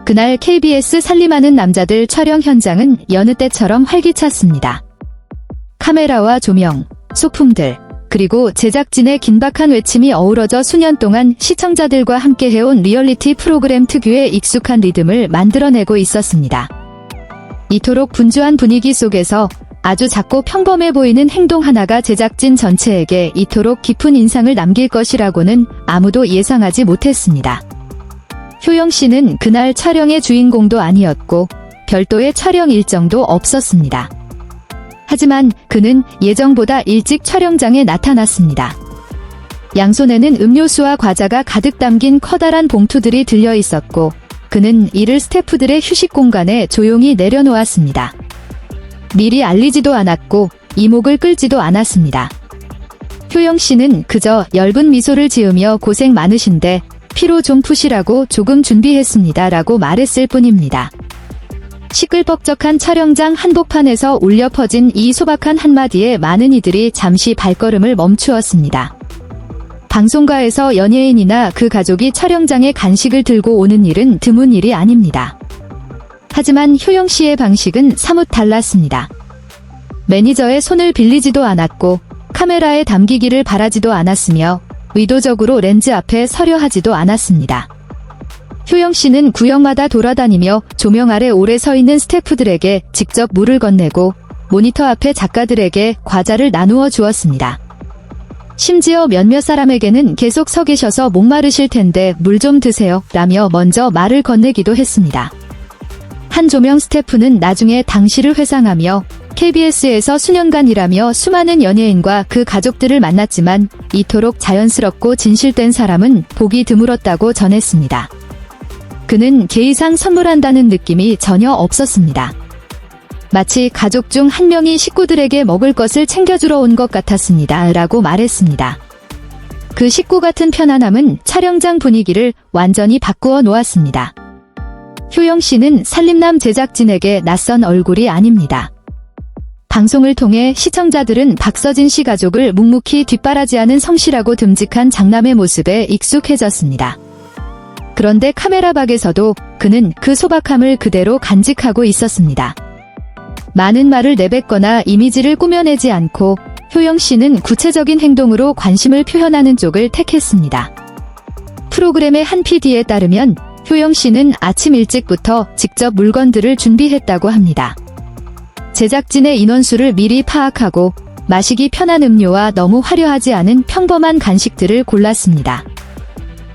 그날 KBS 살림하는 남자들 촬영 현장은 여느 때처럼 활기찼습니다. 카메라와 조명, 소품들, 그리고 제작진의 긴박한 외침이 어우러져 수년 동안 시청자들과 함께 해온 리얼리티 프로그램 특유의 익숙한 리듬을 만들어내고 있었습니다. 이토록 분주한 분위기 속에서 아주 작고 평범해 보이는 행동 하나가 제작진 전체에게 이토록 깊은 인상을 남길 것이라고는 아무도 예상하지 못했습니다. 효영 씨는 그날 촬영의 주인공도 아니었고 별도의 촬영 일정도 없었습니다. 하지만 그는 예정보다 일찍 촬영장에 나타났습니다. 양손에는 음료수와 과자가 가득 담긴 커다란 봉투들이 들려 있었고 그는 이를 스태프들의 휴식 공간에 조용히 내려놓았습니다. 미리 알리지도 않았고 이목을 끌지도 않았습니다. 효영 씨는 그저 엷은 미소를 지으며 고생 많으신데 피로 좀 푸시라고 조금 준비했습니다 라고 말했을 뿐입니다. 시끌벅적한 촬영장 한복판에서 울려 퍼진 이 소박한 한마디에 많은 이들이 잠시 발걸음을 멈추었습니다. 방송가에서 연예인이나 그 가족이 촬영장에 간식을 들고 오는 일은 드문 일이 아닙니다. 하지만 효영 씨의 방식은 사뭇 달랐습니다. 매니저의 손을 빌리지도 않았고 카메라에 담기기를 바라지도 않았으며 의도적으로 렌즈 앞에 서려 하지도 않았습니다. 효영 씨는 구역마다 돌아다니며 조명 아래 오래 서 있는 스태프들에게 직접 물을 건네고 모니터 앞에 작가들에게 과자를 나누어 주었습니다. 심지어 몇몇 사람에게는 계속 서 계셔서 목마르실 텐데 물 좀 드세요 라며 먼저 말을 건네기도 했습니다. 한 조명 스태프는 나중에 당시를 회상하며 KBS에서 수년간 일하며 수많은 연예인과 그 가족들을 만났지만 이토록 자연스럽고 진실된 사람은 보기 드물었다고 전했습니다. 그는 개의상 선물한다는 느낌이 전혀 없었습니다. 마치 가족 중 한 명이 식구들에게 먹을 것을 챙겨주러 온 것 같았습니다 라고 말했습니다. 그 식구 같은 편안함은 촬영장 분위기를 완전히 바꾸어 놓았습니다. 효영 씨는 살림남 제작진에게 낯선 얼굴이 아닙니다. 방송을 통해 시청자들은 박서진 씨 가족을 묵묵히 뒷바라지하는 성실하고 듬직한 장남의 모습에 익숙해졌습니다. 그런데 카메라 밖에서도 그는 그 소박함을 그대로 간직하고 있었습니다. 많은 말을 내뱉거나 이미지를 꾸며내지 않고 효영 씨는 구체적인 행동으로 관심을 표현하는 쪽을 택했습니다. 프로그램의 한 PD에 따르면 효영 씨는 아침 일찍부터 직접 물건들을 준비했다고 합니다. 제작진의 인원수를 미리 파악하고 마시기 편한 음료와 너무 화려하지 않은 평범한 간식들을 골랐습니다.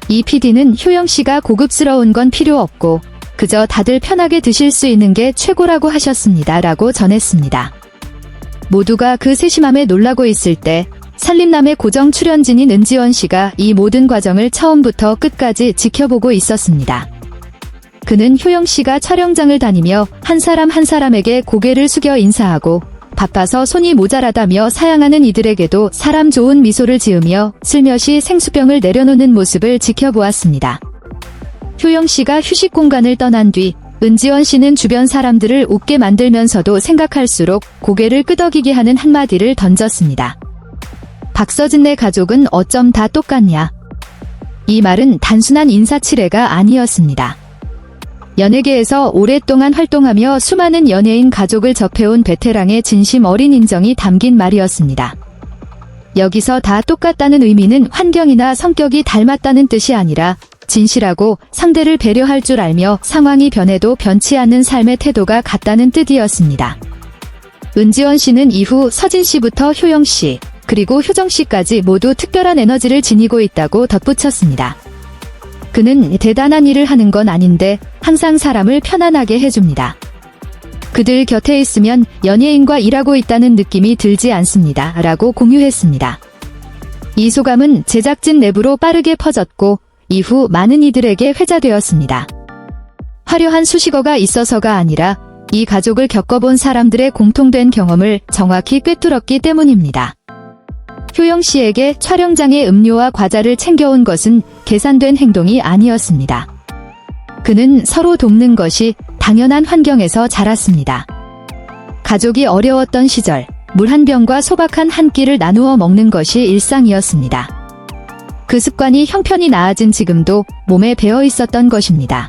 이 PD는 효영 씨가 고급스러운 건 필요 없고 그저 다들 편하게 드실 수 있는 게 최고라고 하셨습니다 라고 전했습니다. 모두가 그 세심함에 놀라고 있을 때 살림남의 고정 출연진인 은지원 씨가 이 모든 과정을 처음부터 끝까지 지켜보고 있었습니다. 그는 효영 씨가 촬영장을 다니며 한 사람 한 사람에게 고개를 숙여 인사하고 바빠서 손이 모자라다며 사양하는 이들에게도 사람 좋은 미소를 지으며 슬며시 생수병을 내려놓는 모습을 지켜보았습니다. 효영 씨가 휴식 공간을 떠난 뒤 은지원 씨는 주변 사람들을 웃게 만들면서도 생각할수록 고개를 끄덕이게 하는 한마디를 던졌습니다. 박서진네 가족은 어쩜 다 똑같냐? 이 말은 단순한 인사치레가 아니었습니다. 연예계에서 오랫동안 활동하며 수많은 연예인 가족을 접해온 베테랑의 진심 어린 인정이 담긴 말이었습니다. 여기서 다 똑같다는 의미는 환경이나 성격이 닮았다는 뜻이 아니라 진실하고 상대를 배려할 줄 알며 상황이 변해도 변치 않는 삶의 태도가 같다는 뜻이었습니다. 은지원 씨는 이후 서진 씨부터 효영 씨, 그리고 효정 씨까지 모두 특별한 에너지를 지니고 있다고 덧붙였습니다. 그는 대단한 일을 하는 건 아닌데 항상 사람을 편안하게 해줍니다. 그들 곁에 있으면 연예인과 일하고 있다는 느낌이 들지 않습니다 라고 공유했습니다. 이 소감은 제작진 내부로 빠르게 퍼졌고 이후 많은 이들에게 회자되었습니다. 화려한 수식어가 있어서가 아니라 이 가족을 겪어본 사람들의 공통된 경험을 정확히 꿰뚫었기 때문입니다. 효영 씨에게 촬영장에 음료와 과자를 챙겨온 것은 계산된 행동이 아니었습니다. 그는 서로 돕는 것이 당연한 환경에서 자랐습니다. 가족이 어려웠던 시절, 물 한 병과 소박한 한 끼를 나누어 먹는 것이 일상이었습니다. 그 습관이 형편이 나아진 지금도 몸에 배어 있었던 것입니다.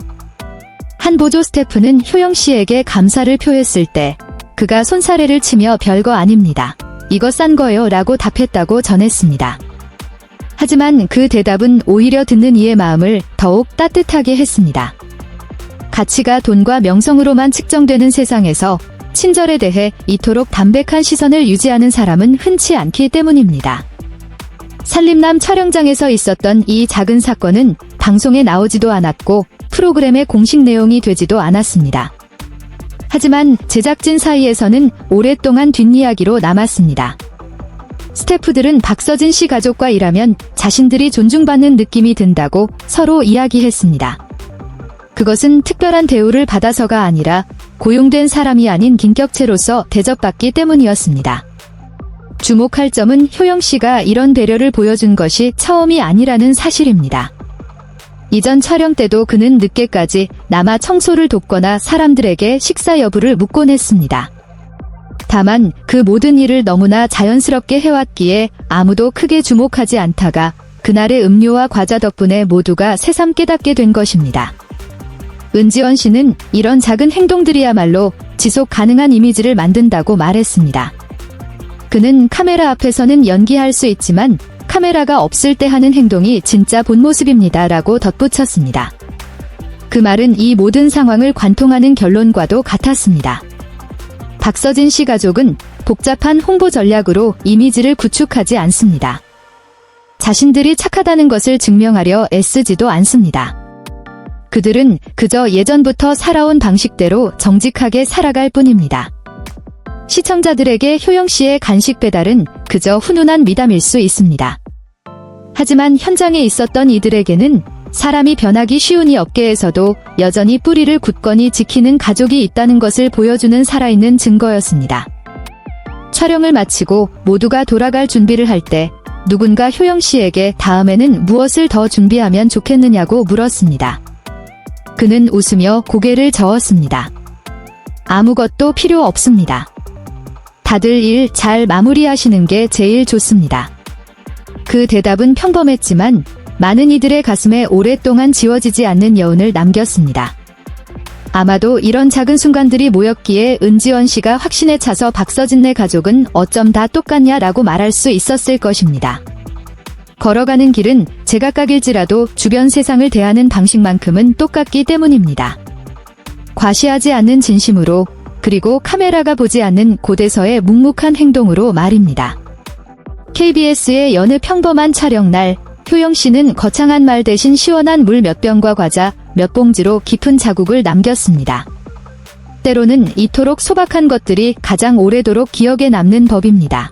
한 보조 스태프는 효영 씨에게 감사를 표했을 때 그가 손사래를 치며 별거 아닙니다. 이거 싼 거요 라고 답했다고 전했습니다. 하지만 그 대답은 오히려 듣는 이의 마음을 더욱 따뜻하게 했습니다. 가치가 돈과 명성으로만 측정되는 세상에서 친절에 대해 이토록 담백한 시선을 유지하는 사람은 흔치 않기 때문입니다. 산림남 촬영장에서 있었던 이 작은 사건은 방송에 나오지도 않았고 프로그램의 공식 내용이 되지도 않았습니다. 하지만 제작진 사이에서는 오랫동안 뒷이야기로 남았습니다. 스태프들은 박서진 씨 가족과 일하면 자신들이 존중받는 느낌이 든다고 서로 이야기했습니다. 그것은 특별한 대우를 받아서가 아니라 고용된 사람이 아닌 긴격체로서 대접받기 때문이었습니다. 주목할 점은 효영 씨가 이런 배려를 보여준 것이 처음이 아니라는 사실입니다. 이전 촬영 때도 그는 늦게까지 남아 청소를 돕거나 사람들에게 식사 여부를 묻곤 했습니다. 다만 그 모든 일을 너무나 자연스럽게 해왔기에 아무도 크게 주목하지 않다가 그날의 음료와 과자 덕분에 모두가 새삼 깨닫게 된 것입니다. 은지원 씨는 이런 작은 행동들이야말로 지속 가능한 이미지를 만든다고 말했습니다. 그는 카메라 앞에서는 연기할 수 있지만 카메라가 없을 때 하는 행동이 진짜 본 모습입니다 라고 덧붙였습니다. 그 말은 이 모든 상황을 관통하는 결론과도 같았습니다. 박서진 씨 가족은 복잡한 홍보 전략으로 이미지를 구축하지 않습니다. 자신들이 착하다는 것을 증명하려 애쓰지도 않습니다. 그들은 그저 예전부터 살아온 방식대로 정직하게 살아갈 뿐입니다. 시청자들에게 효영 씨의 간식 배달은 그저 훈훈한 미담일 수 있습니다. 하지만 현장에 있었던 이들에게는 사람이 변하기 쉬운 이 업계에서도 여전히 뿌리를 굳건히 지키는 가족이 있다는 것을 보여주는 살아있는 증거였습니다. 촬영을 마치고 모두가 돌아갈 준비를 할 때 누군가 효영 씨에게 다음에는 무엇을 더 준비하면 좋겠느냐고 물었습니다. 그는 웃으며 고개를 저었습니다. 아무것도 필요 없습니다. 다들 일 잘 마무리하시는 게 제일 좋습니다. 그 대답은 평범했지만 많은 이들의 가슴에 오랫동안 지워지지 않는 여운을 남겼습니다. 아마도 이런 작은 순간들이 모였기에 은지원 씨가 확신에 차서 박서진네 가족은 어쩜 다 똑같냐라고 말할 수 있었을 것입니다. 걸어가는 길은 제각각일지라도 주변 세상을 대하는 방식만큼은 똑같기 때문입니다. 과시하지 않는 진심으로, 그리고 카메라가 보지 않는 곳에서의 묵묵한 행동으로 말입니다. KBS의 여느 평범한 촬영날, 효영 씨는 거창한 말 대신 시원한 물 몇 병과 과자 몇 봉지로 깊은 자국을 남겼습니다. 때로는 이토록 소박한 것들이 가장 오래도록 기억에 남는 법입니다.